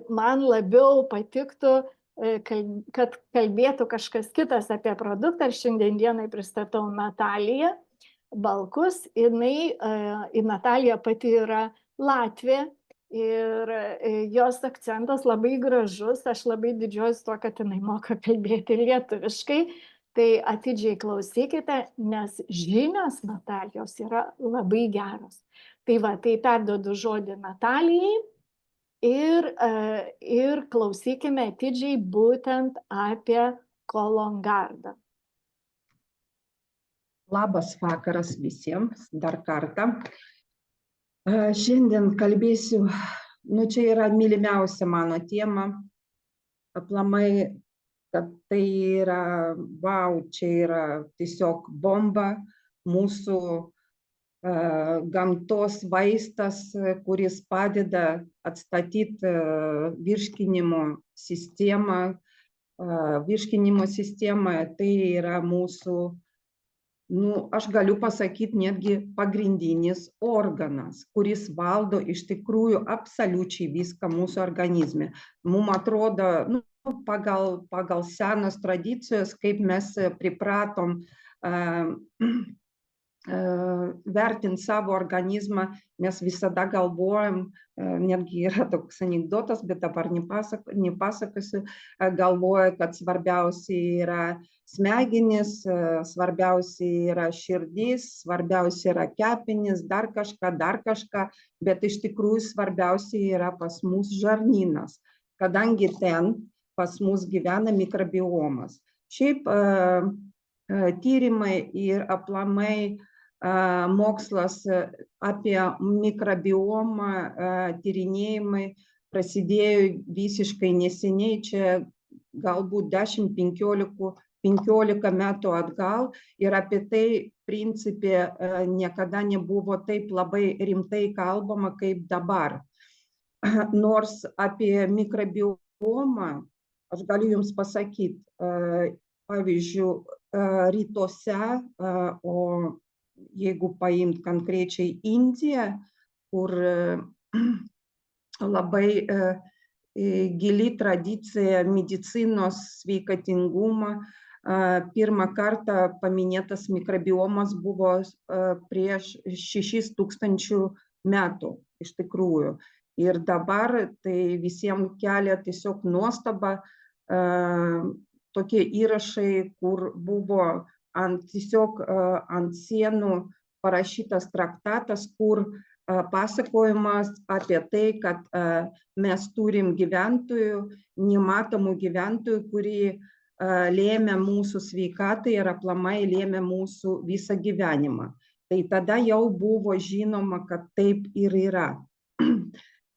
man labiau patiktų, kad kalbėtų kažkas kitas apie produktą. Aš šiandien dienai pristatau Nataliją Balkus. Natalija pati yra Latvė ir jos akcentas labai gražus. Aš labai didžiuojuosi tuo, kad jinai moka kalbėti lietuviškai. Tai atidžiai klausykite, nes žinios Natalijos yra labai geros. Tai perduodu žodį Natalijai. Ir klausykime atidžiai būtent apie kolongardą. Labas vakaras visiems dar kartą. Šiandien kalbėsiu, čia yra mylimiausia mano tema. Aplamai, kad tai yra, čia yra tiesiog bomba, mūsų gamtos vaistas, kuris padeda atstatyti virškinimo sistemą. Tai yra mūsų, aš galiu pasakyti, netgi pagrindinis organas, kuris valdo iš tikrųjų absoliučiai viską mūsų organizme. Mums atrodo, pagal senos tradicijos, kaip mes pripratom vertinti savo organizmą, mes visada galvojam, netgi yra toks anekdotas, bet dabar nepasakosiu, galvoja, kad svarbiausia yra smegenys, svarbiausia yra širdis, svarbiausia yra kepenys, dar kažką, bet iš tikrųjų svarbiausia yra pas mus žarnynas, kadangi ten pas mus gyvena mikrobiomas. Šiaip tyrimai ir aplamai mokslas apie mikrobiomą tyrinėjimai prasidėjo visiškai neseniai, čia galbūt 10-15 metų atgal, ir apie tai principe niekada nebuvo taip labai rimtai kalbama kaip dabar. Nors apie mikrobiomą aš galiu jums pasakyti, pavyzdžiui, rytuose, o jeigu paimt konkrečiai Indiją, kur labai gili tradicija medicinos sveikatingumo, pirmą kartą paminėtas mikrobiomas buvo prieš 6000 metų iš tikrųjų. Ir dabar tai visiems kelia tiesiog nuostabą tokie įrašai, kur buvo tiesiog ant sienų parašytas traktatas, kur pasakojimas apie tai, kad mes turim gyventojų, nematomų gyventojų, kurie lėmė mūsų sveikatą ir aplamai lėmė mūsų visą gyvenimą. Tai tada jau buvo žinoma, kad taip ir yra.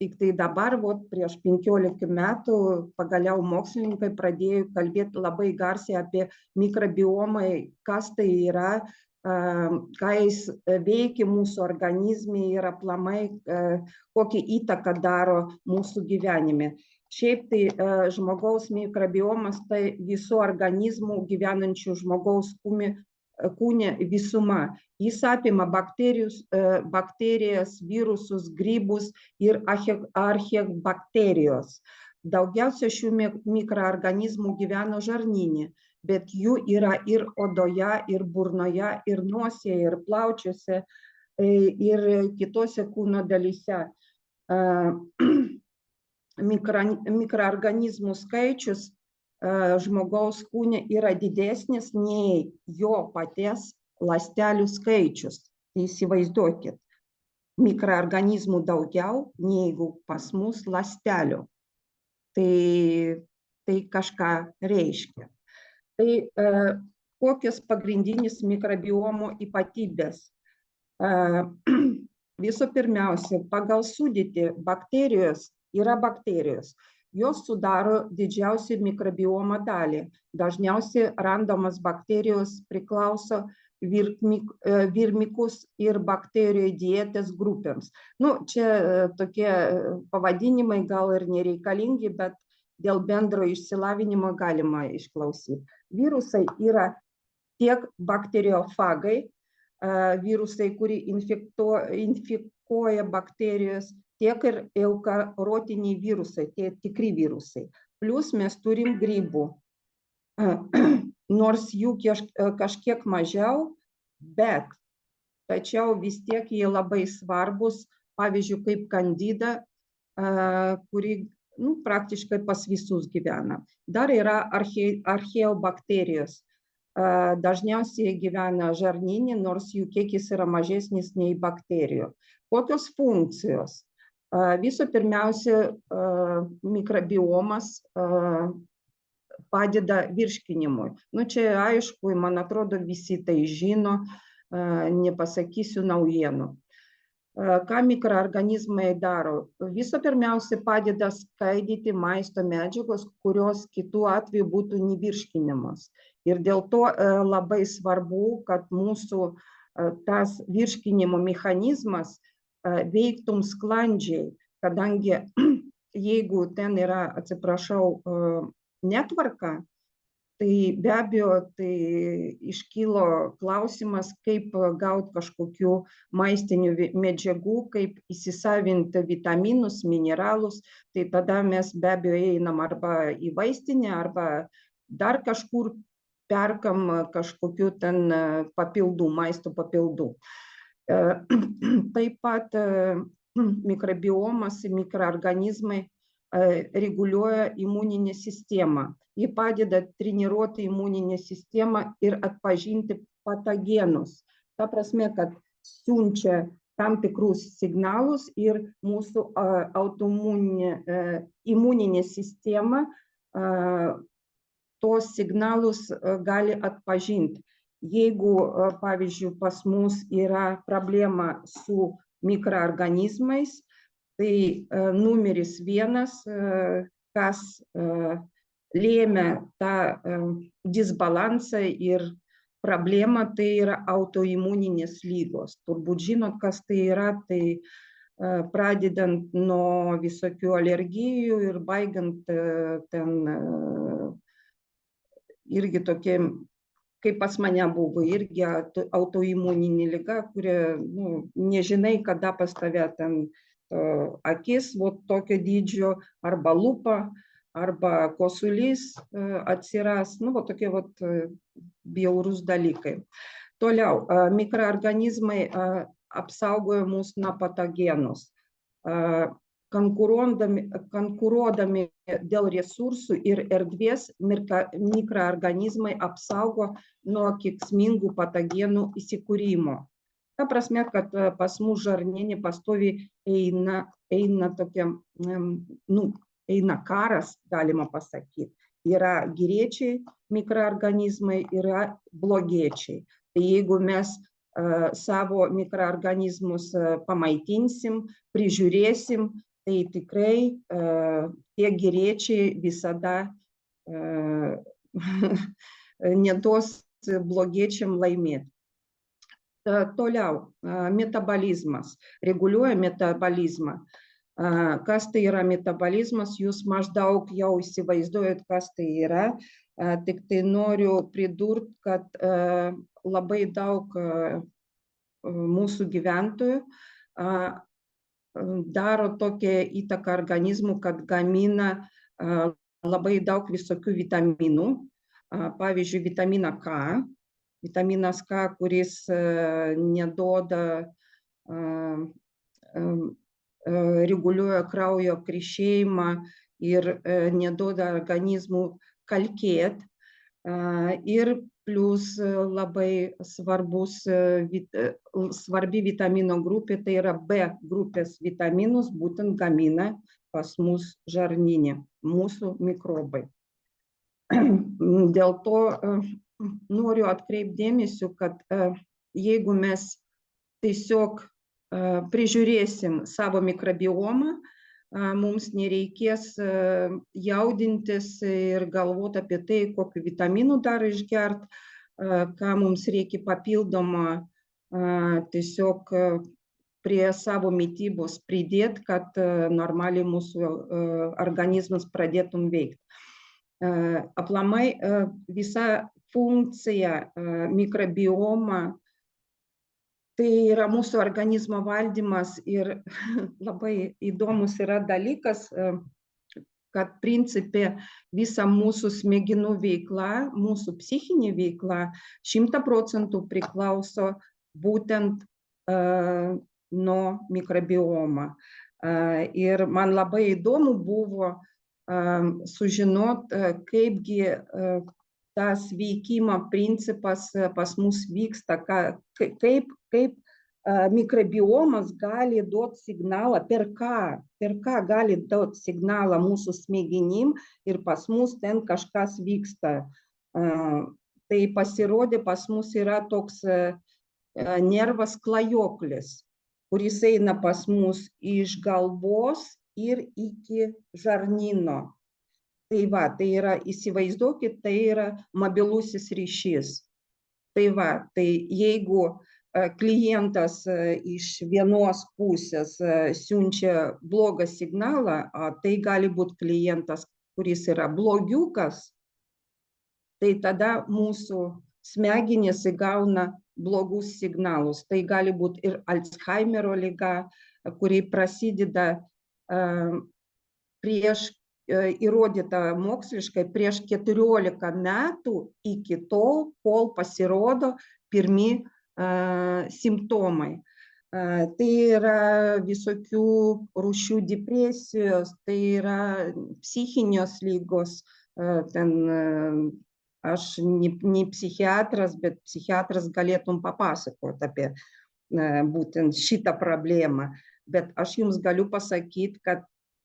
Tik tai dabar, prieš 15 metų, pagaliau mokslininkai pradėjo kalbėti labai garsiai apie mikrobiomą, kas tai yra, ką jis veikia mūsų organizme ir aplamai kokią įtaką daro mūsų gyvenime. Šiaip tai žmogaus mikrobiomas tai visų organizmų gyvenančių žmogaus kūne visuma. Jis apima bakterijas, virusus, grybus ir archebakterijos. Daugiausia šių mikroorganizmų gyvena žarnyne, bet jų yra ir odoje, ir burnoje, ir nosyje, ir plaučiuose, ir kitose kūno dalyse. Mikroorganizmų skaičius žmogaus kūne yra didesnis nei jo paties ląstelių skaičius. Įsivaizduokit, mikroorganizmų daugiau negu pas mus ląstelių. Tai kažką reiškia. Tai kokios pagrindinis mikrobiomo ypatybės? Visų pirmiausia, pagal sudėtį bakterijos yra bakterijos. Jos sudaro didžiausią mikrobiomo dalį. Dažniausiai randamas bakterijos priklauso virmikus ir bakterijų dietės grupėms. Čia tokie pavadinimai gal ir nereikalingi, bet dėl bendro išsilavinimo galima išklausyti. Virusai yra tiek bakteriofagai, virusai, kurie infekuoja bakterijos, tiek ir eukarotiniai virusai, tie tikri virusai. Plus mes turim grybų, nors jų kažkiek mažiau, bet tačiau vis tiek jie labai svarbus, pavyzdžiui, kaip kandida, kuri praktiškai pas visus gyvena. Dar yra archeobakterijos. Dažniausiai gyvena žarnyne, nors jų kiekis yra mažesnis nei bakterijų. Kokios funkcijos? Visų pirmiausia, mikrobiomas padeda virškinimui. Čia aišku, man atrodo, visi tai žino, nepasakysiu naujienų. Ką mikroorganizmai daro? Visų pirmiausia, padeda skaidyti maisto medžiagos, kurios kitų atveju būtų nevirškinamos. Ir dėl to labai svarbu, kad mūsų tas virškinimo mechanizmas veiktum sklandžiai, kadangi jeigu ten yra, atsiprašau, netvarka, tai be abejo, tai iškylo klausimas, kaip gauti kažkokių maistinių medžiagų, kaip įsisavinti vitaminus, mineralus, tai tada mes be abejo einam arba į vaistinę, arba dar kažkur perkam kažkokių ten papildų, maisto papildų. Taip pat mikrobiomas ir mikroorganizmai reguliuoja imuninę sistemą. Jie padeda treniruoti imuninę sistemą ir atpažinti patogenus. Ta prasme, kad siunčia tam tikrus signalus ir mūsų imuninė sistema tos signalus gali atpažinti. Jeigu, pavyzdžiui, pas mus yra problema su mikroorganizmais, tai numeris 1, kas lėmė tą disbalansą ir problemą, tai yra autoimuninės lygos. Turbūt žinot, kas tai yra, tai pradedant nuo visokių alergijų ir baigiant ten irgi tokie, kaip pas mane buvo, irgi autoimuninė liga, kuria nežinai, kada pas tave ten akis tokio dydžio, arba lūpa, arba kosulys atsiras, tokie bjaurūs dalykai. Toliau, mikroorganizmai apsaugoja mus nuo patogenus. Konkuruodami dėl resursų ir erdvės, mikroorganizmai apsaugo nuo kenksmingų patogenų įsikūrimo. Ta prasme, kad pas mus žarnyne pastoviai eina karas, galima pasakyti. Yra geriečiai mikroorganizmai, yra blogiečiai. Tai jeigu mes savo mikroorganizmus pamaitinsim, prižiūrėsim, tai tikrai tie geriečiai visada neduos blogiečiam laimėti. Toliau, metabolizmas, reguliuoja metabolizmą. Kas tai yra metabolizmas, jūs maždaug jau įsivaizduojat, kas tai yra. Tik tai noriu pridurti, kad labai daug mūsų gyventojų daro tokią įtaką organizmų, kad gamina labai daug visokių vitaminų. Pavyzdžiui, vitaminą K. Vitaminas K, kuris neduoda, reguliuoja kraujo krešėjimą ir neduoda organizmų kalkėti. Ir plus labai svarbi vitamino grupė, tai yra B grupės vitaminus, būtent gamina pas mus žarnyne, mūsų mikrobai. Dėl to noriu atkreipti dėmesį, kad jeigu mes tiesiog prižiūrėsim savo mikrobiomą, mums nereikės jaudintis ir galvoti apie tai, kokiu vitaminu dar išgerti, ką mums reikia papildomą tiesiog prie savo mitybos pridėti, kad normaliai mūsų organizmas pradėtum veikti. Aplamai visa funkcija mikrobioma Tai yra mūsų organizmo valdymas ir labai įdomus yra dalykas, kad principe visa mūsų smegenų veikla, mūsų psichinė veikla 100% priklauso būtent nuo mikrobiomą. Ir man labai įdomu buvo sužinot, kaipgi tas veikimo principas pas mus vyksta, kaip mikrobiomas gali duoti signalą, per ką gali duoti signalą mūsų smegenim ir pas mus ten kažkas vyksta. Tai pasirodė, pas mus yra toks nervas klajoklis, kuris eina pas mus iš galvos ir iki žarnyno. Tai va, tai yra, įsivaizduokit, tai yra mobilusis ryšys. Tai va, tai jeigu klientas iš vienos pusės siunčia blogą signalą, tai gali būti klientas, kuris yra blogiukas, tai tada mūsų smegenys įgauna blogus signalus. Tai gali būti ir Alzheimerio liga, kuri prasideda įrodyta moksliškai prieš 14 metų iki tol, kol pasirodo pirmi simptomai. Tai yra visokių rūšių depresijos, tai yra psichinės lygos. Ten aš ne psichiatras, bet psichiatras galėtum papasakoti apie būtent šitą problemą. Bet aš jums galiu pasakyti, kad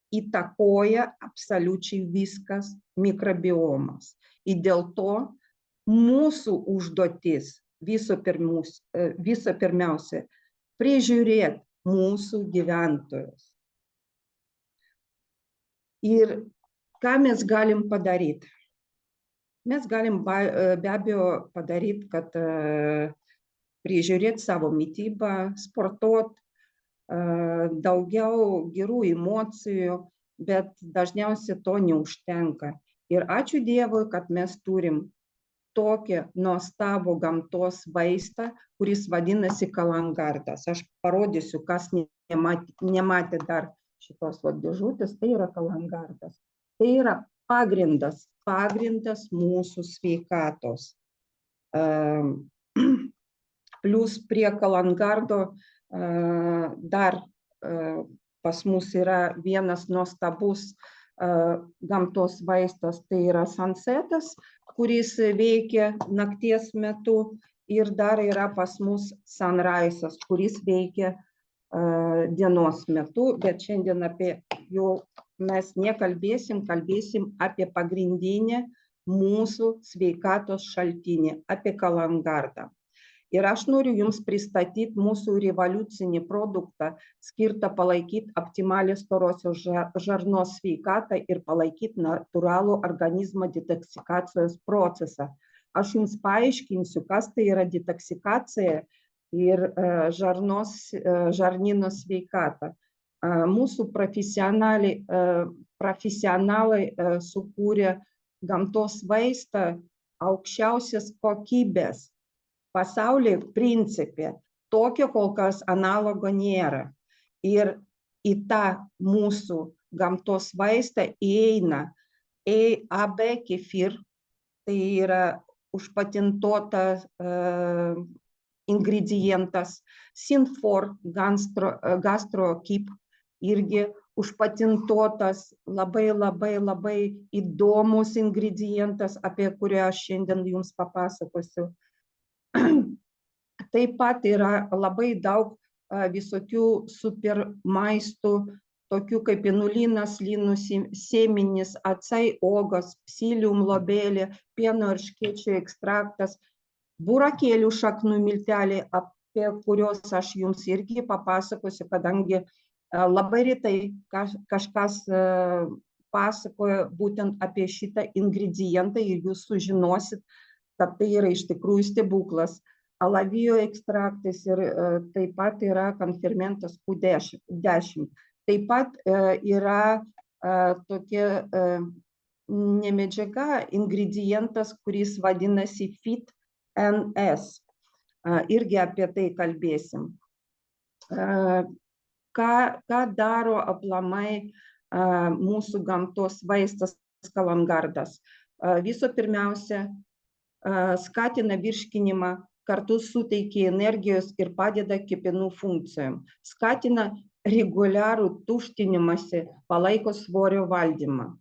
įtakoja absoliučiai viskas mikrobiomas. Ir dėl to mūsų užduotis viso pirmiausia prižiūrėti mūsų gyventojus. Ir ką mes galim padaryti? Mes galim be abejo padaryti, kad prižiūrėti savo mitybą, sportuoti, daugiau gerų emocijų, bet dažniausiai to neužtenka. Ir ačiū Dievui, kad mes turim tokį nuostabų gamtos vaistą, kuris vadinasi kalangardas. Aš parodysiu, kas nematė dar šitos dėžutės, tai yra kalangardas. Tai yra pagrindas mūsų sveikatos. Plius prie kalangardo dar pas mus yra vienas nuostabus gamtos vaistas, tai yra sunsetas, kuris veikia nakties metu, ir dar yra pas mus sunrise'as, kuris veikia dienos metu, bet šiandien apie jo mes nekalbėsim, kalbėsim apie pagrindinį mūsų sveikatos šaltinį, apie kalangardą. Ir aš noriu jums pristatyti mūsų revoliucinį produktą, skirtą palaikyti optimalią storosios žarnos sveikatą ir palaikyti natūralų organizmo detoksikacijos procesą. Aš jums paaiškinsiu, kas tai yra detoksikacija ir žarnyno sveikata. Mūsų profesionalai sukūrė gamtos vaistą aukščiausios kokybės. Pasaulyje principe tokio kol kas analogo nėra. Ir į tą mūsų gamtos vaistą įeina AB kefir, tai yra užpatentuotas ingredientas, Synfor GastroKeep irgi užpatentuotas, labai įdomus ingredientas, apie kurį aš šiandien jums papasakosiu. Taip pat yra labai daug visokių super maistų, tokių kaip inulinas, lynų sėmenys, acai uogos, psyllium lobelė, pieno erškėčio ekstraktas, burokėlių šaknų milteliai, apie kuriuos aš jums irgi papasakosiu, kadangi labai retai kažkas pasakoja būtent apie šitą ingredientą ir jūs sužinosit, kad tai yra iš tikrųjų stebuklas. Alavijo ekstraktas ir taip pat yra konfermentas Q10. Taip pat yra tokia nemedžiaga, ingredientas, kuris vadinasi FitNS. irgi apie tai kalbėsim. Ką daro aplamai mūsų gamtos vaistas kalangardas? Visų pirmiausia, skatina virškinimą, kartu suteikia energijos ir padeda kepenų funkcijom. Skatina reguliarų tuštinimąsi, palaiko svorio valdymą.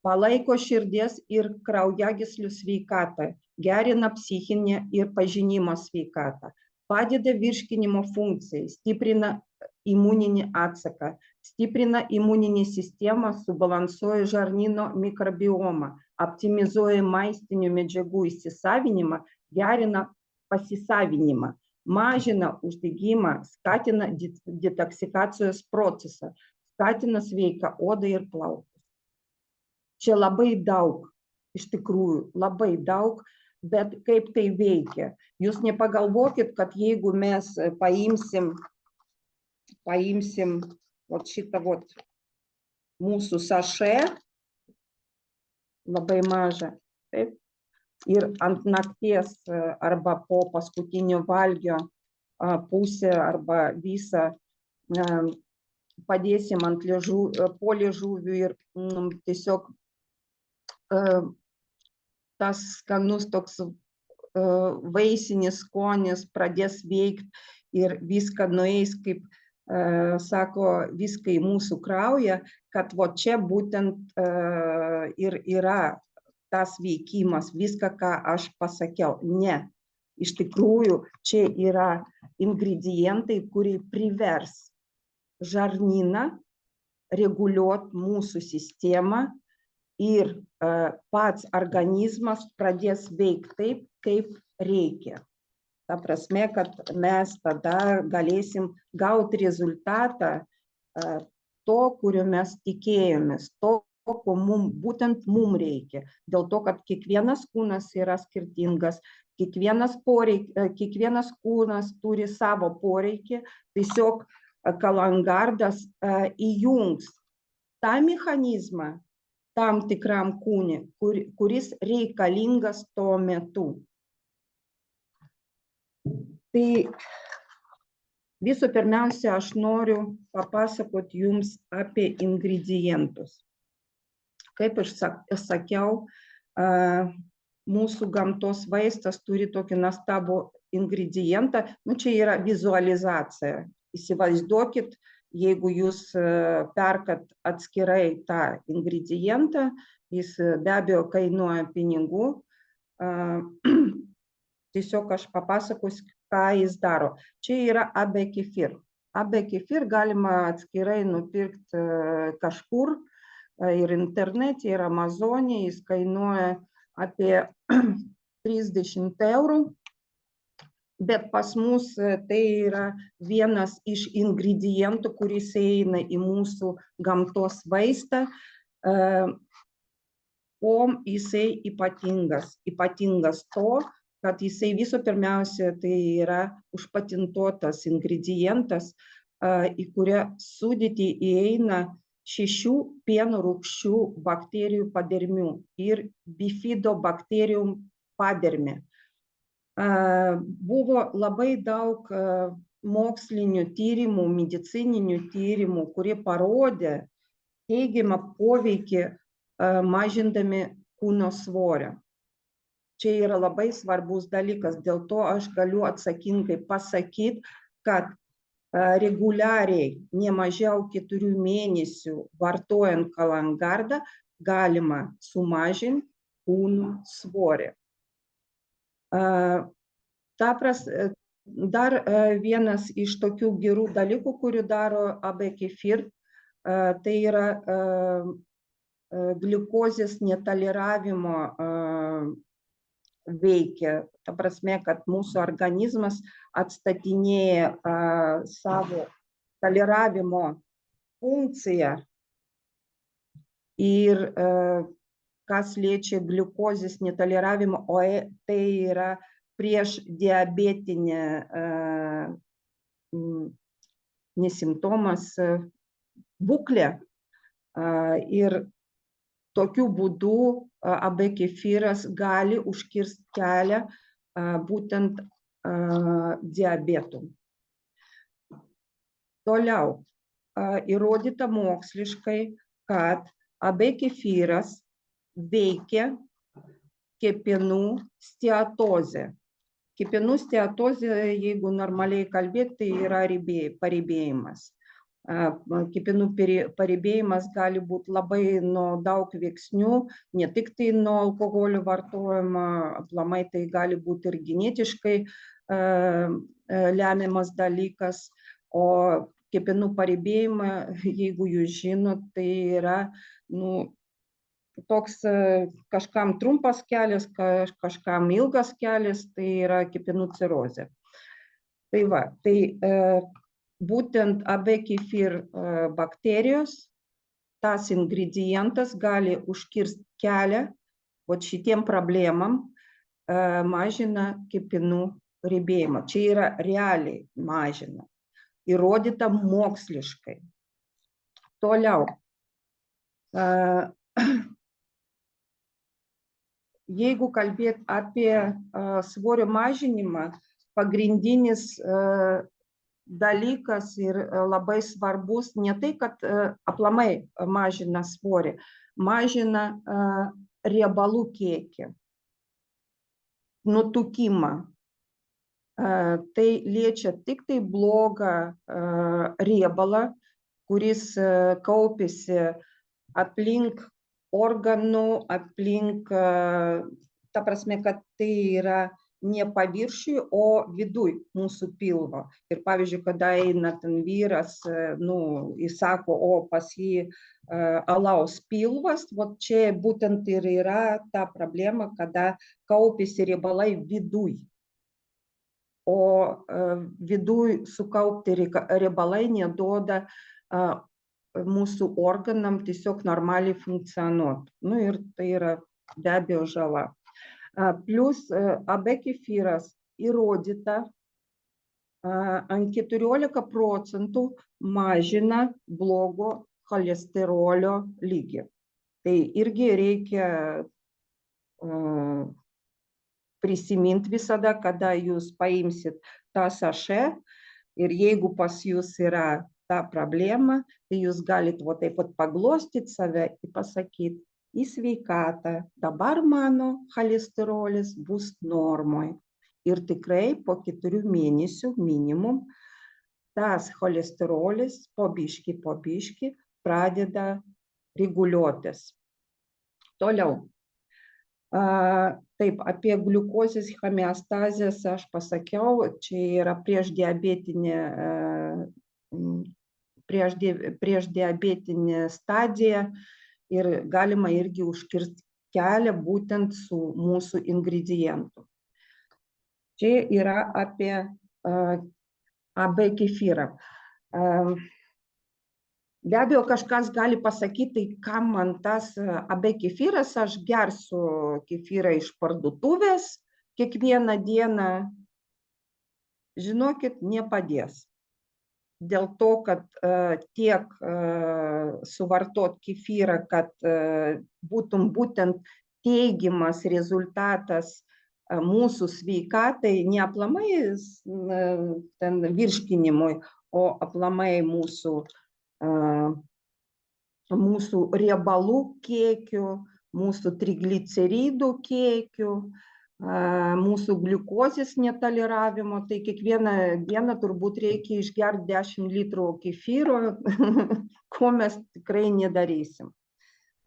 Palaiko širdies ir kraujagyslių sveikatą, gerina psichinę ir pažinimo sveikatą, padeda virškinimo funkcijai, stiprina imuninį atsaką, stiprina imuninį sistemą, subalansuoja žarnyno mikrobiomą, optimizuoja maistinių medžiagų įsisavinimą, gerina pasisavinimą, mažina uždegimą, skatina detoksikacijos procesą, skatina sveiką odą ir plaukus. Čia labai daug, iš tikrųjų, labai daug, bet kaip tai veikia. Jūs nepagalvokit, kad jeigu mes paimsim šitą mūsų sašė, labai mažą, taip, ir ant nakties arba po paskutinio valgio pusę arba visą padėsim po liežuvių ir tiesiog tas skanus toks vaisinis skonis pradės veikti ir viską nueis, kaip sako, viską į mūsų kraują, kad čia būtent ir yra tas veikimas, viską, ką aš pasakiau. Ne, iš tikrųjų, čia yra ingredientai, kurie privers žarnyną reguliuoti mūsų sistemą ir pats organizmas pradės veikti taip, kaip reikia. Ta prasme, kad mes tada galėsim gauti rezultatą to, kurio mes tikėjomės, to, ko būtent mums reikia. Dėl to, kad kiekvienas kūnas yra skirtingas, kiekvienas kūnas turi savo poreikį, tiesiog kalangardas įjungs tą mechanizmą tam tikram kūne, kuris reikalingas tuo metu. Tai visų pirmiausia, aš noriu papasakoti jums apie ingredientus. Kaip aš sakiau, mūsų gamtos vaistas turi tokį nuostabų ingredientą, čia yra vizualizacija. Įsivaizduokit, jeigu jūs perkat atskirai tą ingredientą, jis be abejo kainuoja pinigų. Tiesiog aš papasakosiu, ką jis daro. Čia yra AB kefir. AB kefir galima atskirai nupirkti kažkur ir internete, ir Amazone, jis kainuoja apie 30 €. Bet pas mus tai yra vienas iš ingredientų, kuris eina į mūsų gamtos vaistą. Kuom jisai ypatingas? Ypatingas to, kad jisai visų pirmiausia tai yra užpatentuotas ingredientas, į kurią sudėtį įeina 6 pieno rūgščių bakterijų padermių ir bifidobakterijum padermė. Buvo labai daug mokslinių tyrimų, medicininių tyrimų, kurie parodė teigiamą poveikį mažindami kūno svorio. Čia yra labai svarbus dalykas, dėl to aš galiu atsakingai pasakyti, kad reguliariai, ne mažiau 4 mėnesių vartojant kalangardą, galima sumažinti kūno svorį. Dar vienas iš tokių gerų dalykų, kurių daro AB kefir, tai yra gliukozės netoleravimo veikia. Ta prasme, kad mūsų organizmas atstatinėja savo toleravimo funkciją ir kas liečia gliukozės netoleravimą, o tai yra prieš diabetinę nesimptomas būklė. Ir tokiu būdu AB kefyras gali užkirsti kelią būtent diabetu. Toliau, įrodyta moksliškai, kad AB kefyras veikia kepenų steatozę. Kepenų steatozė, jeigu normaliai kalbėti, tai yra paribėjimas. Kepenų paribėjimas gali būti labai nuo daug veiksnių, ne tik tai nuo alkoholio vartojimo, aplamai tai gali būti ir genetiškai lemiamas dalykas, o kepenų paribėjimą, jeigu jūs žinot, tai yra toks kažkam trumpas kelias, kažkam ilgas kelias, tai yra kepenų cirozė. Tai va, tai būtent AB kefir bakterijos, tas ingredientas gali užkirsti kelią šitiem problemam, mažina kepenų ribėjimą. Čia yra realiai mažina, įrodyta moksliškai. Toliau. Jeigu kalbėt apie svorio mažinimą, pagrindinis dalykas ir labai svarbus ne tai, kad aplamai mažina svorį, mažina riebalų kiekį, nutukimą. Tai liečia tik tai blogą riebalą, kuris kaupiasi aplink organų, aplink, ta prasme, kad tai yra ne paviršiui, o viduj mūsų pilvo. Ir pavyzdžiui, kada eina ten vyras, jis sako, o pas jį alaus pilvas, čia būtent ir yra ta problema, kada kaupiasi riebalai viduj. O viduj sukaupti riebalai neduoda mūsų organam tiesiog normaliai funkcionuoti. Ir tai yra be abejo žala. Plius AB kefyras įrodyta ant 14% mažina blogo cholesterolio lygį. Tai irgi reikia prisiminti visada, kada jūs paimsit tą sašę ir jeigu pas jūs yra ta problema, tai jūs galit taip pat paglostyti save ir pasakyti, į sveikatą, dabar mano cholesterolis bus normoj. Ir tikrai po 4 mėnesių minimum tas cholesterolis po biškį pradeda reguliuotis. Toliau. Taip, apie gliukozės homeostazės aš pasakiau, čia yra priešdiabetinė stadija ir galima irgi užkirsti kelią būtent su mūsų ingredientu. Čia yra apie AB kefyrą. Be abejo, kažkas gali pasakyti, kam man tas AB kefyras, aš gersiu kefyrą iš parduotuvės kiekvieną dieną. Žinokit, nepadės. Dėl to, kad tiek suvartot kefyrą, kad būtum būtent teigiamas rezultatas mūsų sveikatai, ne aplamai virškinimui, o aplamai mūsų riebalų kiekiu, mūsų trigliceridų kiekiu, mūsų gliukozės netoleravimo, tai kiekvieną dieną turbūt reikia išgerti 10 litrų kefyro, ko mes tikrai nedarysim.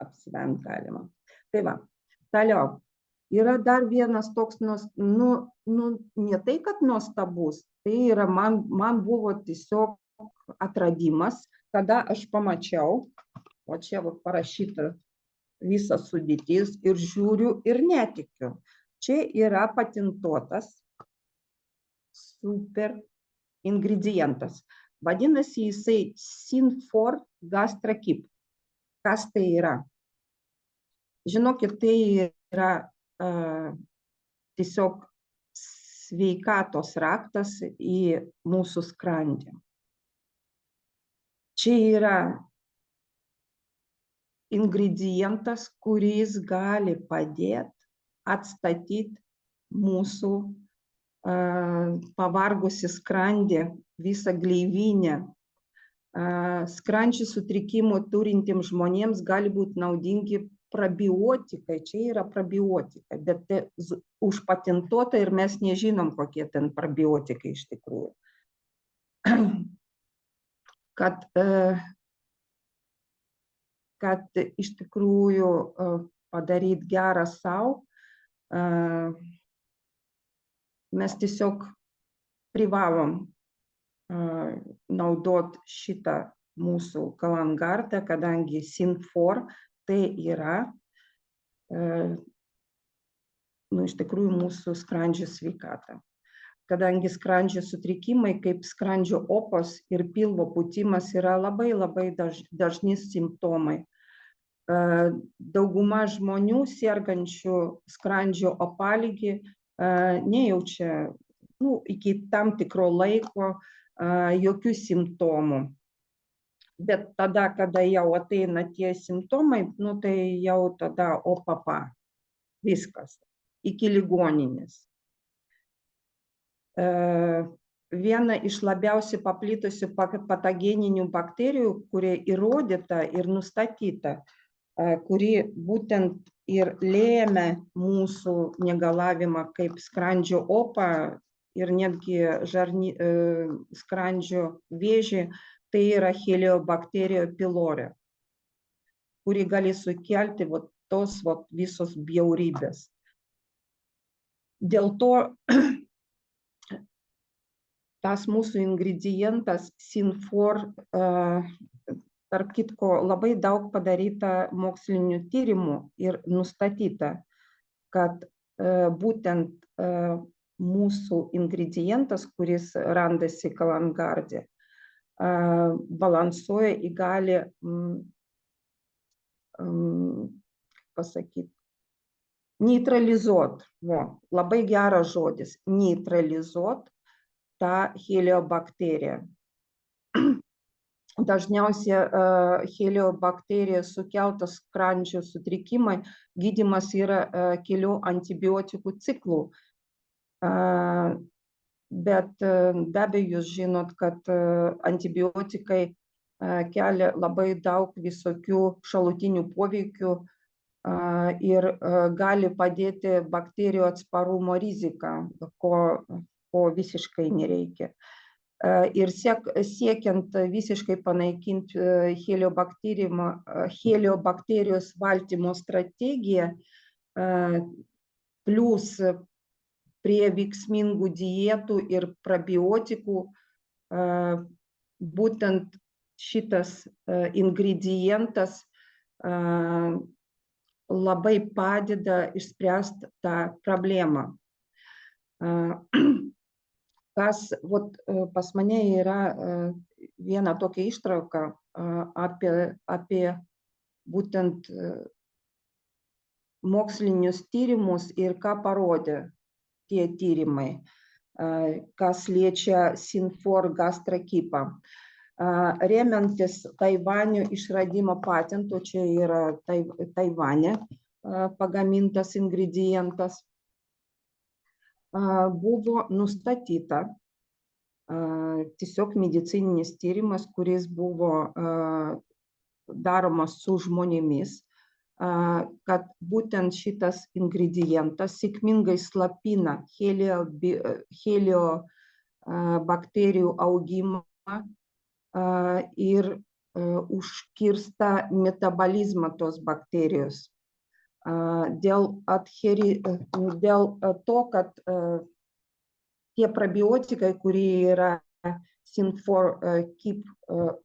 Apsivent galima. Tai va, toliau. Yra dar vienas toks, ne tai, kad nuostabus, tai yra man buvo tiesiog atradimas, kada aš pamačiau, o čia parašyta visas sudėtis ir žiūriu ir netikiu. Čia yra patentuotas super ingredientas. Vadinasi, jisai Synfor GastroKeep. Kas tai yra? Žinokit, tai yra tiesiog sveikatos raktas į mūsų skrandį. Čia yra ingredientas, kuris gali padėti atstatyti mūsų pavargusi skrandį, visą gleivinę. Skrandžio sutrikimų turintiems žmonėms gali būti naudingi probiotikai. Čia yra probiotikai, bet užpatentuota ir mes nežinom, kokie ten probiotikai iš tikrųjų. Kad iš tikrųjų padaryti gerą sau, mes tiesiog privalom naudot šitą mūsų kalangardą, kadangi Synfor tai yra iš tikrųjų mūsų skrandžio sveikata. Kadangi skrandžio sutrikimai, kaip skrandžio opos ir pilvo pūtimas, yra labai dažni simptomai. Dauguma žmonių sergančių skrandžio opaligį nejaučia iki tam tikro laiko jokių simptomų. Bet tada, kada jau ateina tie simptomai, tai jau tada opapa, viskas, iki ligoninės. Viena iš labiausiai paplitusių patogeninių bakterijų, kuri įrodyta ir nustatyta, kuri būtent ir lėmė mūsų negalavimą kaip skrandžio opą ir netgi skrandžio vėžį, tai yra Heliobacteria pylori, kuri gali sukelti tos visos bjaurybės. Dėl to tas mūsų ingredientas Synfor, tarp kitko, labai daug padaryta mokslinių tyrimų ir nustatyta, kad būtent mūsų ingredientas, kuris randasi kalangarde, balansuoja į gali, pasakyti, neutralizuot, labai geras žodis, neutralizuot tą heliobakteriją. Dažniausiai heliobakterijos sukeltas skrandžio sutrikimai gydymas yra kelių antibiotikų ciklų. Bet be abejo jūs žinot, kad antibiotikai kelia labai daug visokių šalutinių poveikių ir gali padėti bakterijų atsparumo riziką, ko visiškai nereikia. Ir siekiant visiškai panaikinti heliobakterijos valdymo strategiją, plus prie veiksmingų dietų ir probiotikų, būtent šitas ingredientas labai padeda išspręsti tą problemą. Pas mane yra viena tokia ištrauka apie būtent mokslinius tyrimus ir ką parodė tie tyrimai, kas liečia Synfor gastrokipą. Remiantis Taivanio išradimo patentu, čia yra Taivane pagamintas ingredientas, buvo nustatyta tiesiog medicininis tyrimas, kuris buvo daromas su žmonėmis, kad būtent šitas ingredientas sėkmingai slopina heliobakterijų augimą ir užkirsta metabolizmą tos bakterijos. Dėl to, kad tie probiotikai, kurie yra Synfor Keep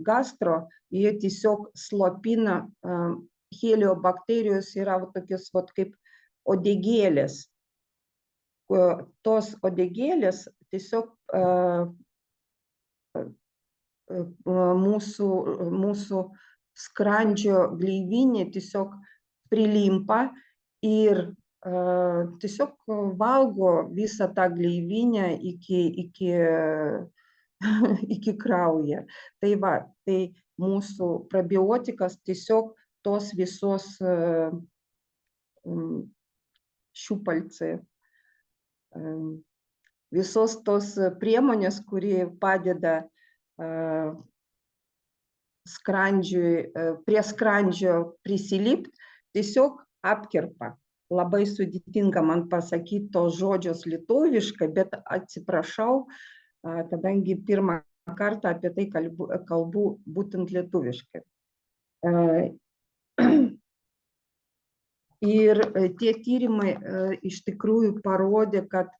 Gastro, jie tiesiog slopina heliobakterijos, yra tokios kaip odegėlės. Tos odegėlės tiesiog mūsų skrandžio gleivinė tiesiog prilimpa ir tiesiog valgo visą tą gleivinę iki kraujo. Tai mūsų probiotikas tiesiog tos visos šiupalcai visos tos priemonės, kurie padeda prie skrandžio prisilipti, tiesiog apkerpa. Labai sudėtinga man pasakyti tos žodžius lietuviškai, bet atsiprašau, kadangi pirmą kartą apie tai kalbu būtent lietuviškai. Ir tie tyrimai iš tikrųjų parodė, kad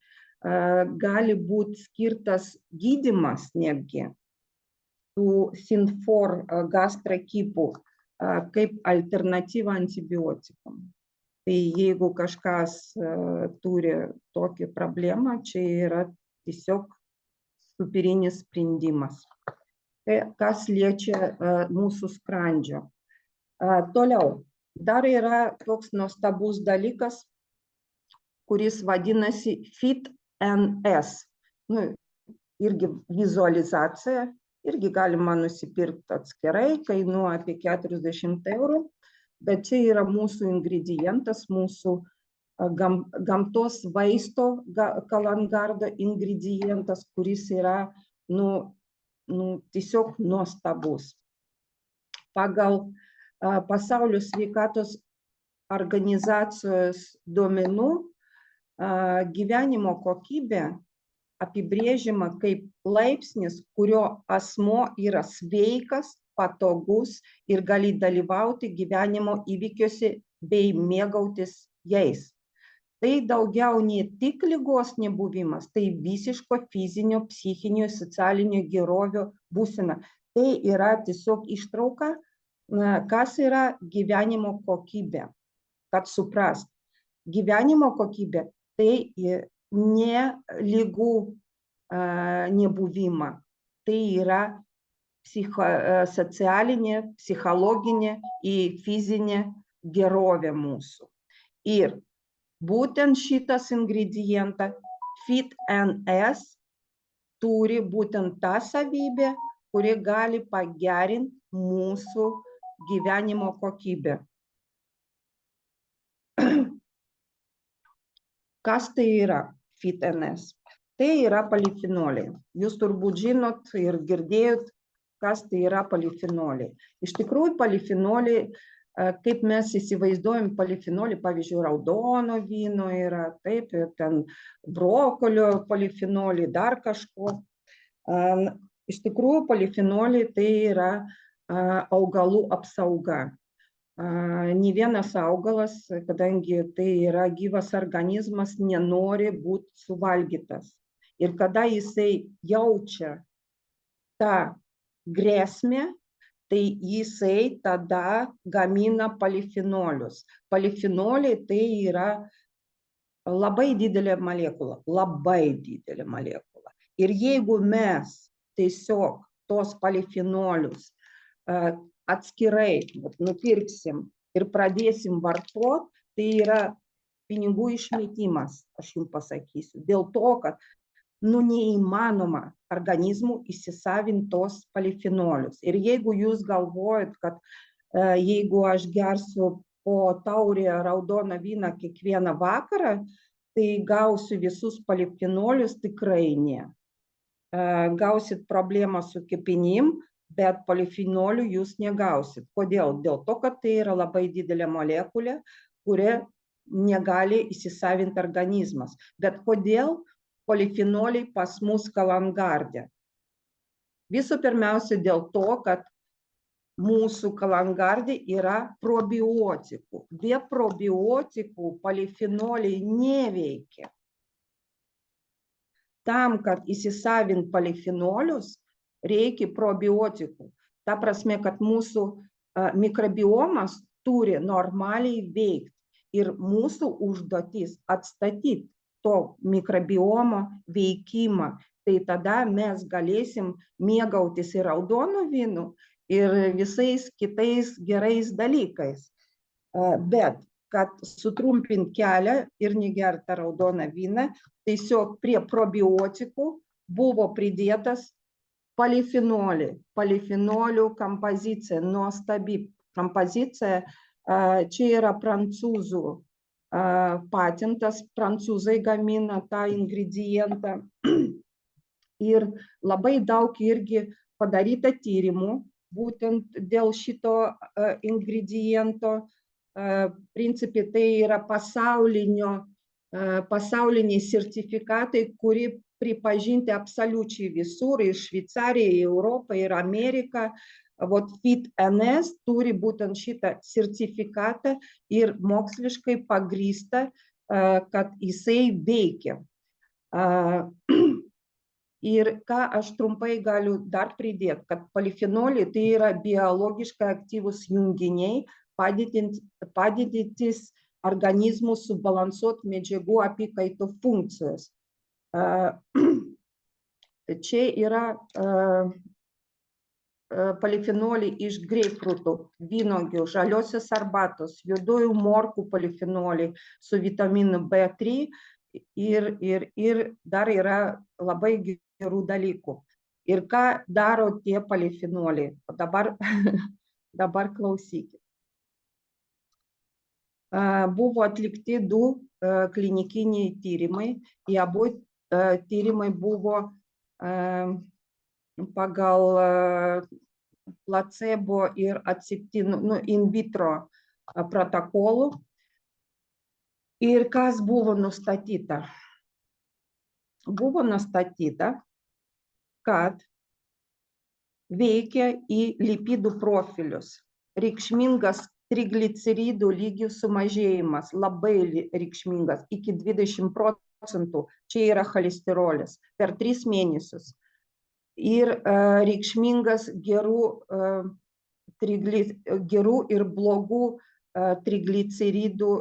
gali būti skirtas gydymas netgi tų Synfor gastrakipų kaip alternatyva antibiotikam. Tai jeigu kažkas turi tokią problemą, čia yra tiesiog superinis sprendimas. Kas liečia mūsų skrandžio. Toliau, dar yra toks nuostabus dalykas, kuris vadinasi FitNS. Irgi vizualizacija, irgi galima nusipirkti atskirai, kainuoja apie 40 €, bet čia yra mūsų ingredientas, mūsų gamtos vaisto Kalangardo ingredientas, kuris yra tiesiog nuostabus. Pagal Pasaulio sveikatos organizacijos duomenų gyvenimo kokybė apibrėžiama kaip laipsnis, kurio asmuo yra sveikas, patogus ir gali dalyvauti gyvenimo įvykiuose bei mėgautis jais. Tai daugiau ne tik ligos nebuvimas, tai visiško fizinio, psichinio, socialinio gerovio būsena. Tai yra tiesiog ištrauka, kas yra gyvenimo kokybė. Kad suprast, gyvenimo kokybė tai ne ligų nebuvimą, tai yra socialinė, psichologinė ir fizinė gerovė mūsų. Ir būtent šitas ingredientas FitNS turi būtent tą savybę, kuri gali pagerinti mūsų gyvenimo kokybę. Kas tai yra FitNS? Tai yra polifenoliai. Jūs turbūt žinot ir girdėjot, kas tai yra polifenoliai. Iš tikrųjų, polifenoliai, kaip mes įsivaizduojam polifenolį, pavyzdžiui, raudono vyno yra, taip, ten brokolio polifenolį, dar kažko. Iš tikrųjų, polifenoliai tai yra augalų apsauga. Nė vienas augalas, kadangi tai yra gyvas organizmas, nenori būti suvalgytas. Ir kada jisai jaučia tą grėsmę, tai jisai tada gamina polifenolius. Polifenoliai tai yra labai didelė molekula, labai didelė molekula. Ir jeigu mes tiesiog tos polifenolius atskirai nupirksim ir pradėsim vartoti, tai yra pinigų išmetimas, aš jums pasakysiu. Dėl to, kad neįmanoma organizmų įsisavinti tos polifenolius. Ir jeigu jūs galvojat, kad jeigu aš gersiu po taurę raudoną vyną kiekvieną vakarą, tai gausiu visus polifenolius, tikrai ne. Gausit problemą su kepenim, bet polifenolių jūs negausit. Kodėl? Dėl to, kad tai yra labai didelė molekulė, kurią negali įsisavinti organizmas. Bet kodėl polifenoliai pas mus Kalangarde? Visų pirmiausia dėl to, kad mūsų Kalangarde yra probiotikų. Be probiotikų polifenoliai neveikia. Tam, kad įsisavint polifenolius, reikia probiotikų. Ta prasme, kad mūsų mikrobiomas turi normaliai veikti. Ir mūsų užduotis atstatyti to mikrobiomo veikimą. Tai tada mes galėsim mėgautis ir raudonų vynų, ir visais kitais gerais dalykais. Bet, kad sutrumpint kelią ir negerti raudoną vyną, tiesiog prie probiotikų buvo pridėtas polifenoliai. Polifenolių kompozicija, nuostabi kompozicija. Čia yra prancūzų patentas, prancūzai gamina tą ingredientą. Ir labai daug irgi padaryta tyrimų, būtent dėl šito ingrediento. Principai tai yra pasauliniai sertifikatai, kuri pripažinti absoliučiai visur, ir Šveicarija, ir Europa, ir Amerika. Vot FitNS turi būtent šitą sertifikatą ir moksliškai pagrįsta, kad jisai veikia. Ir ką aš trumpai galiu dar pridėti, kad polifenoliai tai yra biologiškai aktyvūs junginiai, padedantys organizmų subalansuoti medžiagų apykaitų funkcijos. Čia yra polifenoliai iš greipfrutų, vynuogių, žaliosios arbatos, juodųjų morkų polifenoliai su vitaminu B3 ir dar yra labai gerų dalykų. Ir ką daro tie polifenoliai? Dabar klausykit. Buvo atlikti 2 klinikiniai tyrimai. Abu tyrimai buvo pagal placebo ir atsitiktinų in vitro protokolų. Ir kas buvo nustatyta? Buvo nustatyta, kad veikia į lipidų profilius. Reikšmingas trigliceridų lygių sumažėjimas, labai reikšmingas, iki 20%. Čia yra cholesterolis per 3 mėnesius. Ir reikšmingas gerų ir blogų trigliceridų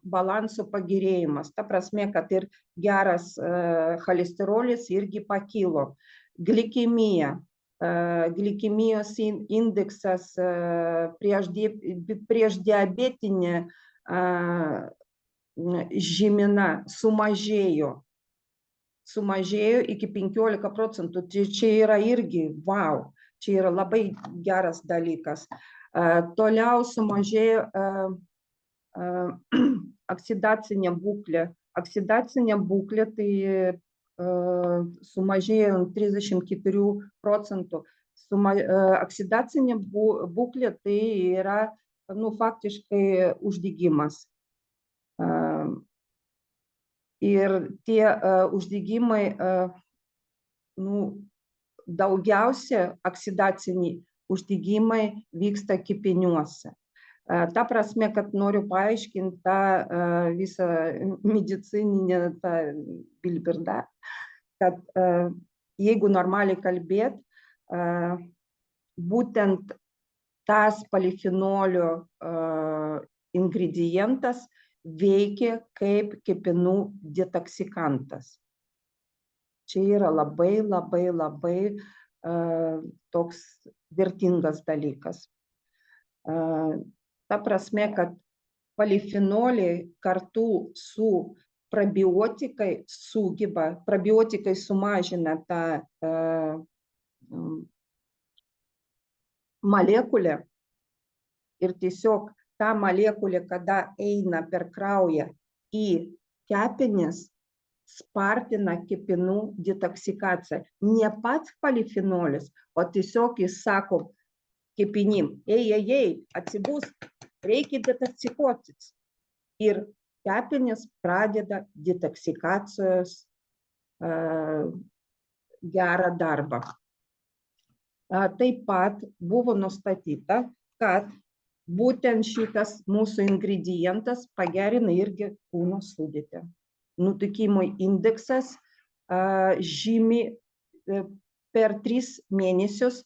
balanso pagerėjimas. Ta prasme, kad ir geras cholesterolis irgi pakilo. Glikemija, glikemijos indeksas prieš diabetinę žymena sumažėjo iki 15%. Čia yra irgi wow, čia yra labai geras dalykas. Toliau sumažėjo oksidacinė būklė. Oksidacinė būklė tai sumažėjo 34%. Oksidacinė būklė tai yra faktiškai uždegimas. Ir tie uždegimai, daugiausia oksidaciniai uždegimai vyksta kepiniuose. Ta prasme, kad noriu paaiškinti tą visą medicininę bilbirdą, kad jeigu normaliai kalbėt, būtent tas polifenolio ingredientas veikia kaip kepenų detoksikantas. Čia yra labai toks vertingas dalykas. Ta prasme, kad polifenoliai kartu su probiotikai probiotikai sumažina tą molekulę ir tiesiog ta molekulė, kada eina per kraują į kepenis, spartina kepenų detoksikaciją. Ne pats polifenolis, o tiesiog jis sako kepenim, ei, atsibusk, reikia detoksikuotis. Ir kepenys pradeda detoksikacijos gerą darbą. Taip pat buvo nustatyta, kad būtent šitas mūsų ingredientas pagerina irgi kūno sudėtį. Nutukimo indeksas žymi per 3 mėnesius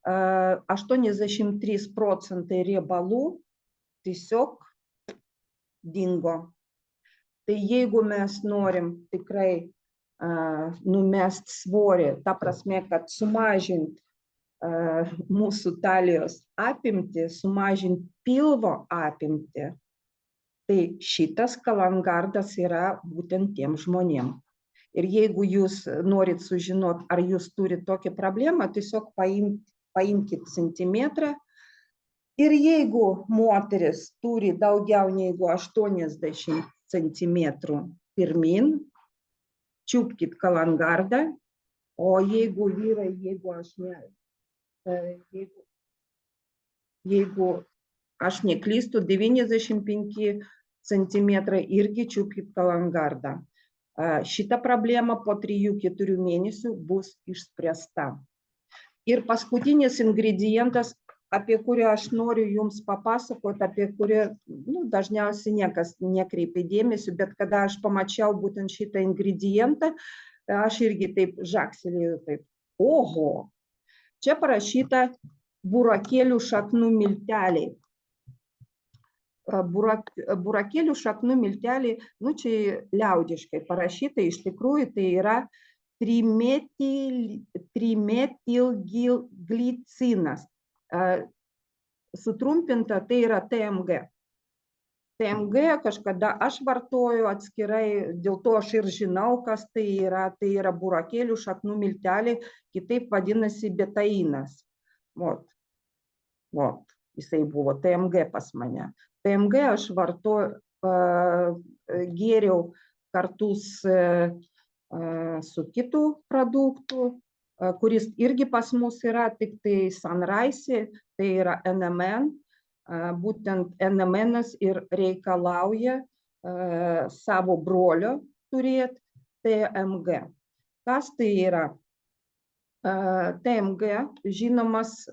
83% riebalų tiesiog dingo. Tai jeigu mes norim tikrai numest svorį, ta prasme, kad sumažinti mūsų talijos apimtį, sumažinti pilvo apimtį, tai šitas kalangardas yra būtent tiem žmonėm. Ir jeigu jūs norit sužinoti, ar jūs turite tokią problemą, tiesiog paimkite centimetrą. Ir jeigu moteris turi daugiau negu 80 centimetrų pirmin, čiupkit kalangardą, o jeigu vyrai, jeigu aš neklystu, 95 centimetrai irgi čiupkit kalangardą. Šita problema po 3-4 mėnesių bus išspręsta. Ir paskutinis ingredientas, apie kurį aš noriu jums papasakoti, apie kurį dažniausiai niekas nekreipia dėmesio, bet kada aš pamačiau būtent šitą ingredientą, aš irgi taip žagselėjau, taip, oho, čia parašyta burakėlių šaknų milteliai. Burakėlių šaknų milteliai, čia liaudiškai parašyta, iš tikrųjų tai yra trimetilglicinas. Sutrumpinta tai yra TMG. TMG kažkada aš vartoju atskirai, dėl to aš ir žinau, kas tai yra burakėlių šaknų milteliai, kitaip vadinasi betainas. Jisai buvo TMG pas mane. TMG aš gėriau kartu su kitu produktu, kuris irgi pas mus yra, tik tai Sunrise, tai yra NMN. Būtent NMN-as ir reikalauja savo brolio turėti TMG. Kas tai yra? TMG žinomas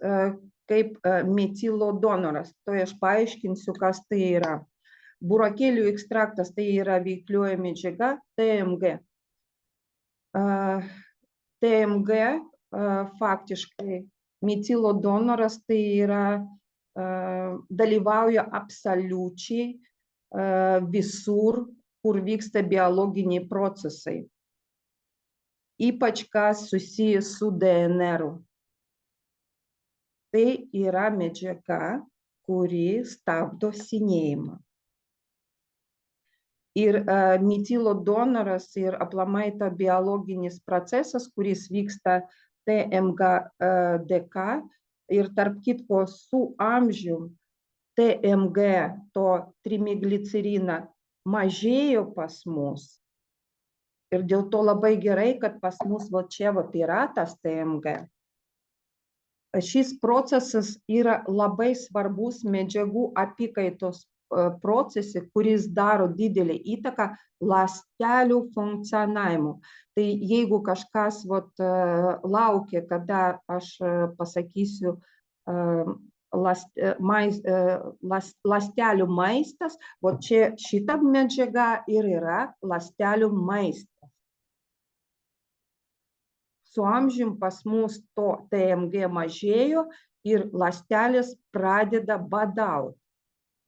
kaip metilo donoras. Tai aš paaiškinsiu, kas tai yra. Burakėlių ekstraktas tai yra veiklioji medžiaga TMG. TMG faktiškai metilo donoras tai yra dalyvauja absoliučiai visur, kur vyksta biologiniai procesai. Ypač kas susijęs su DNR. Tai yra medžiaga, kuri stabdo senėjimą. Ir metilo donoras ir aplamai ta biologinis procesas, kuris vyksta TMG dėka, ir tarp kitko su amžium TMG, to trimiglicerina, mažėjo pas mus. Ir dėl to labai gerai, kad pas mus čia yra tas TMG. Šis procesas yra labai svarbus medžiagų apykaitos procese, kuris daro didelį įtaką ląstelių funkcionavimui. Tai jeigu kažkas laukia, kada aš pasakysiu ląstelių maistas, čia šita medžiaga ir yra ląstelių maistas. Su amžium pas mus to TMG mažėjo ir ląstelės pradeda badauti.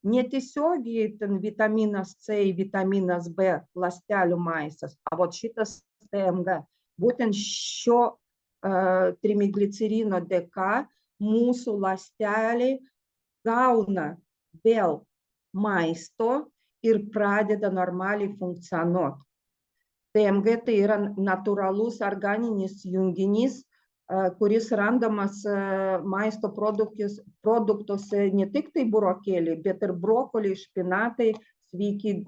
Netiesiogiai ten vitaminas C, vitaminas B, ląstelių maistas, o šitas TMG. Būtent šio trimiglicerino dėka mūsų ląsteliai gauna vėl maisto ir pradeda normaliai funkcionuoti. TMG tai yra natūralus organinis junginys, kuris randamas maisto produktuose ne tik tai burokėliai, bet ir brokoliai, špinatai, sveiki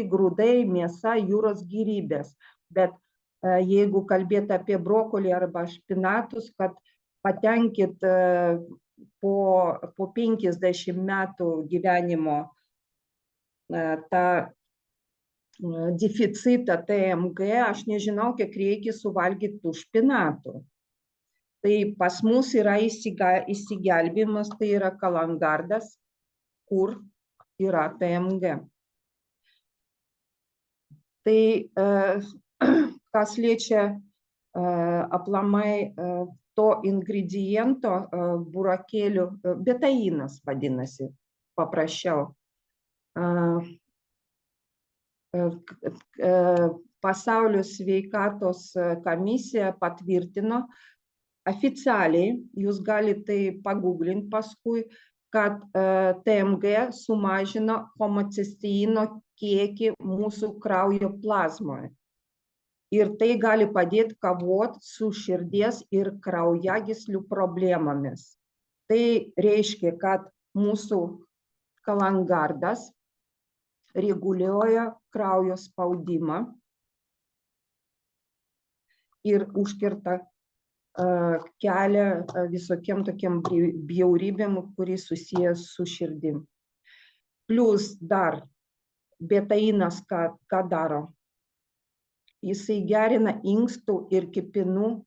grūdai, mėsa, jūros gėrybės. Bet jeigu kalbėti apie brokolį arba špinatus, kad patenkit po 50 metų gyvenimo tą deficitą TMG, aš nežinau, kiek reikia suvalgyti tų špinatų. Tai pas mus yra įsigelbėjimas, tai yra kalangardas, kur yra TMG. Tai kas liečia aplamai to ingrediento burakėlių, betainas vadinasi, paprasčiau. Pasaulio sveikatos komisija patvirtino oficialiai, jūs galite tai paguglinti paskui, kad TMG sumažino homocysteino kiekį mūsų kraujo plazmoje. Ir tai gali padėti kovoti su širdies ir kraujagyslių problemomis. Tai reiškia, kad mūsų kalangardas reguliuoja kraujo spaudimą ir užkerta kelią visokiem tokiem bjaurybėm, kuris susijęs su širdim. Plus dar betainas ką daro? Jisai gerina inkstų ir kepenų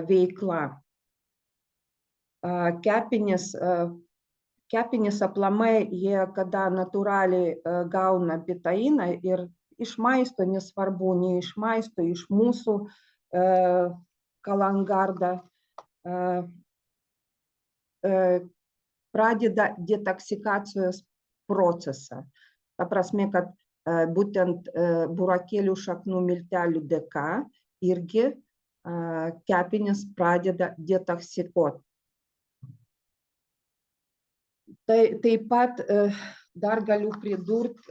veiklą. Kepenys aplamai, jie kada natūraliai gauna betainą ir iš maisto, nesvarbu, ne iš maisto, iš mūsų kalangardą, pradeda detoksikacijos procesą. Ta prasme, kad būtent burokėlių šaknų miltelių dėka irgi kepenys pradeda detoksikuoti. Taip pat dar galiu pridurti,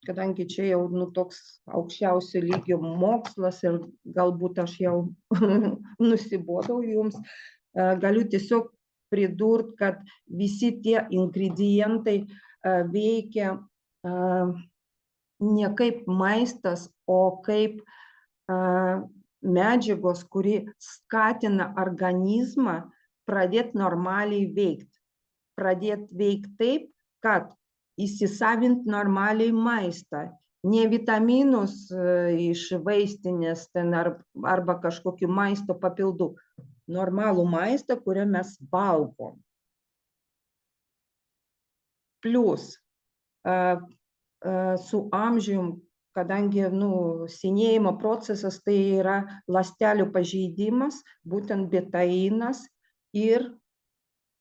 kadangi čia jau toks aukščiausio lygio mokslas ir galbūt aš jau nusibodau jums, galiu tiesiog pridurti, kad visi tie ingredientai veikia ne kaip maistas, o kaip medžiagos, kuri skatina organizmą pradėti normaliai veikti. Pradėti veikti taip, kad įsisavint normaliai maistą, ne vitaminus iš vaistinės arba kažkokių maisto papildų, normalų maistą, kurią mes valgom. Plus, su amžium, kadangi senėjimo procesas tai yra ląstelių pažeidimas, būtent betainas ir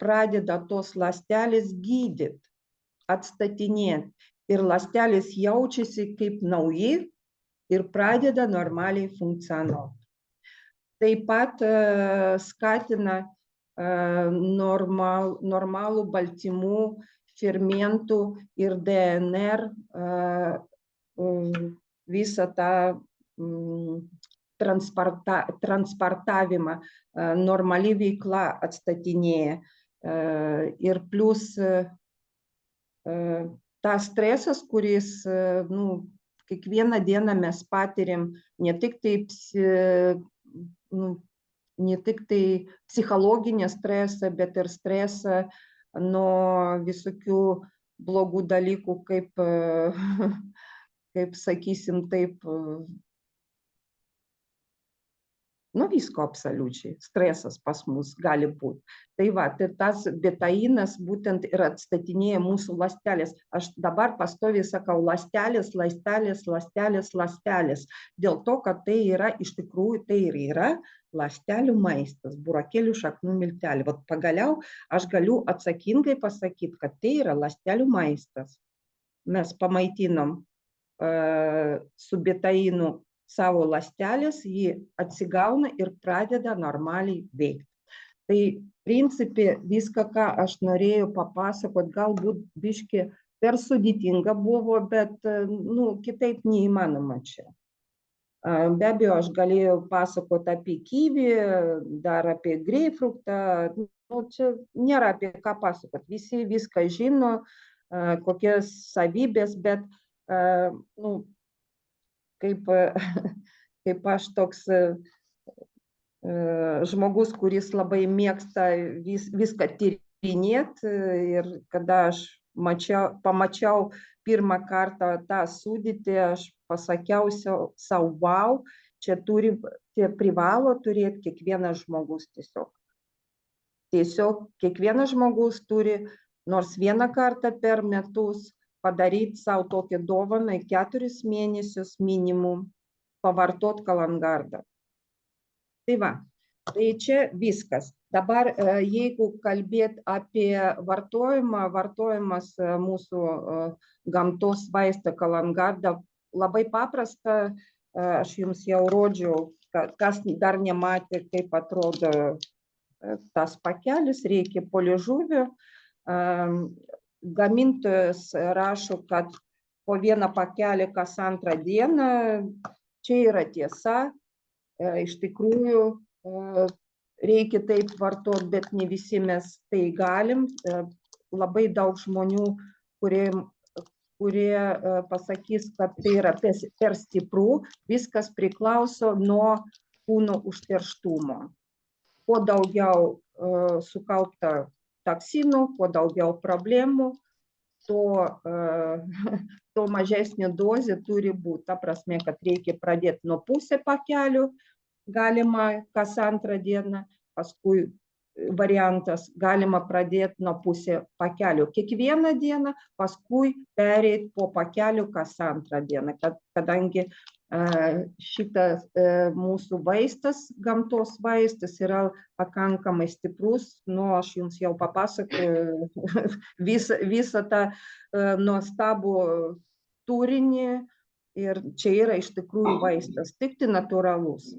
pradeda tos ląstelės gydyti, atstatinėti. Ir ląstelės jaučiasi kaip nauji ir pradeda normaliai funkcionuoti. Taip pat skatina normalų baltymų, fermentų ir DNR visą tą transportavimą, normali veikla atstatinėja. Ir plus tas stresas, kuris kiekvieną dieną mes patiriam, ne tik tai psichologinį stresą, bet ir stresą nuo visokių blogų dalykų, kaip sakysim, taip, visko absoliučiai. Stresas pas mus gali būti. Tai tas betainas būtent ir atstatinėja mūsų ląstelės. Aš dabar pastoviai sakau ląstelės, ląstelės, ląstelės, ląstelės. Dėl to, kad tai yra, iš tikrųjų, tai ir yra ląstelių maistas, burokėlių šaknų milteliai. Vat pagaliau aš galiu atsakingai pasakyti, kad tai yra ląstelių maistas. Mes pamaitinom su betainu savo ląstelės, ji atsigauna ir pradeda normaliai veikti. Tai principe viską, ką aš norėjau papasakoti, galbūt biški per sudėtinga buvo, bet kitaip neįmanoma čia. Be abejo, aš galėjau pasakoti apie kivį, dar apie greipfruktą, čia nėra apie ką pasakoti, visi viską žino, kokias savybės, bet kaip aš toks žmogus, kuris labai mėgsta viską tyrinėti, ir kada aš pamačiau pirmą kartą tą sudėtį, aš pasakiau sau, wow, čia privalo turėti kiekvienas žmogus tiesiog. Tiesiog kiekvienas žmogus turi nors vieną kartą per metus padaryti savo tokią dovaną, 4 mėnesius minimum pavartot kalangardą. Tai čia viskas. Dabar, jeigu kalbėti apie vartojimą, vartojimas mūsų gamtos vaistą kalangardą labai paprasta, aš jums jau rodžiau, kas dar nematė, kaip atrodo tas pakelis, reikia poliežuvio. Gamintojas rašo, kad po vieną pakelį kas antrą dieną. Čia yra tiesa, iš tikrųjų reikia taip vartoti, bet ne visi mes tai galim. Labai daug žmonių, kurie pasakys, kad tai yra per stipru, viskas priklauso nuo kūno užterštumo. Kuo daugiau sukaupta toksinų, kuo daugiau problemų, to mažesnė dozė turi būti. Ta prasme, kad reikia pradėti nuo pusę pakelio, galima kas antrą dieną, paskui variantas galima pradėti nuo pusę pakelio kiekvieną dieną, paskui pereiti po pakelio kas antrą dieną, kadangi šitas mūsų vaistas, gamtos vaistas yra pakankamai stiprus, aš jums jau papasakoju visą tą nuostabų turinį ir čia yra iš tikrųjų vaistas, tik tai natūralus.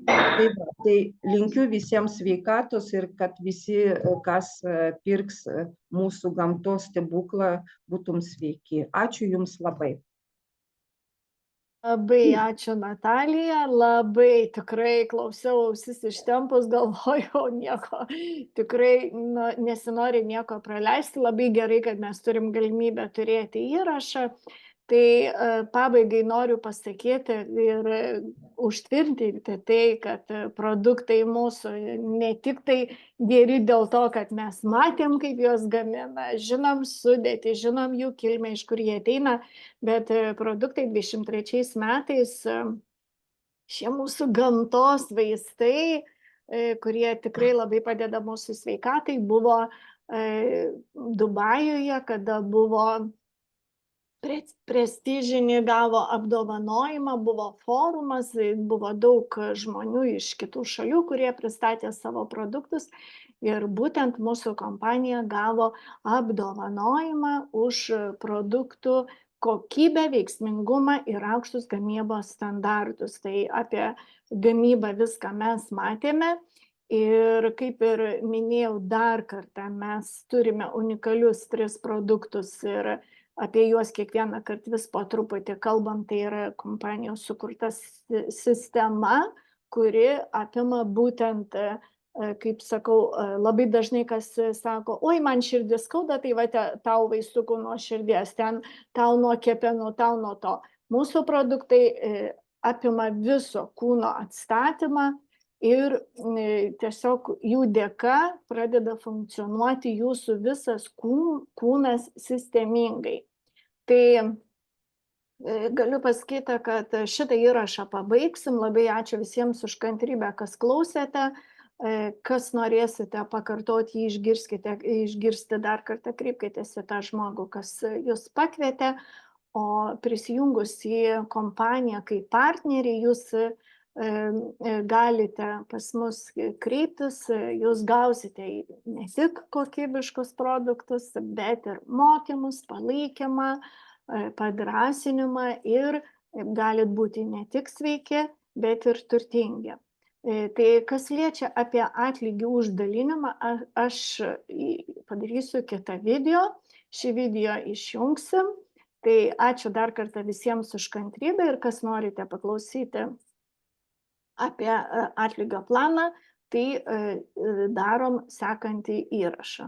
Tai linkiu visiems sveikatos ir kad visi, kas pirks mūsų gamtos stebuklą, būtum sveiki. Ačiū Jums labai. Labai ačiū, Natalija, labai tikrai klausiau ausis ištempus, galvojau nieko, tikrai nesinori nieko praleisti, labai gerai, kad mes turim galimybę turėti įrašą. Tai pabaigai noriu pasakyti ir užtvirtinti tai, kad produktai mūsų ne tik tai geri dėl to, kad mes matėm, kaip juos gamina, žinom sudėtį, žinom jų kilmę, iš kur jie ateina, bet produktai 23 metais, šie mūsų gamtos vaistai, kurie tikrai labai padeda mūsų sveikatai, buvo Dubajuje, kada buvo prestižinį, gavo apdovanojimą, buvo forumas, buvo daug žmonių iš kitų šalių, kurie pristatė savo produktus ir būtent mūsų kompanija gavo apdovanojimą už produktų kokybę, veiksmingumą ir aukštus gamybos standartus. Tai apie gamybą viską mes matėme. Ir kaip ir minėjau dar kartą, mes turime unikalius 3 produktus ir apie juos kiekvieną kartą vis po truputį kalbam. Tai yra kompanijos sukurta sistema, kuri apima būtent, kaip sakau, labai dažnai kas sako, oi, man širdis skauda, tai va tau vaistukų nuo širdies, ten tau nuo kepenų, tau nuo to. Mūsų produktai apima viso kūno atstatymą ir tiesiog jų dėka pradeda funkcionuoti jūsų visas kūnas sistemingai. Tai galiu pasakyti, kad šitą įrašą pabaigsim. Labai ačiū visiems už kantrybę, kas klausėte. Kas norėsite pakartoti, išgirsti dar kartą, kreipkitės į tą žmogų, kas jūs pakvietė. O prisijungus į kompaniją kaip partnerį, jūs galite pas mus kreiptis, jūs gausite ne tik kokybiškus produktus, bet ir mokymus, palaikymą, padrąsinimą ir galit būti ne tik sveiki, bet ir turtingi. Tai kas liečia apie atlygį uždalinimą, aš padarysiu kitą video, šį video išjungsim. Tai ačiū dar kartą visiems už kantrybę ir kas norite paklausyti apie atlygio planą, tai darom sekantį įrašą.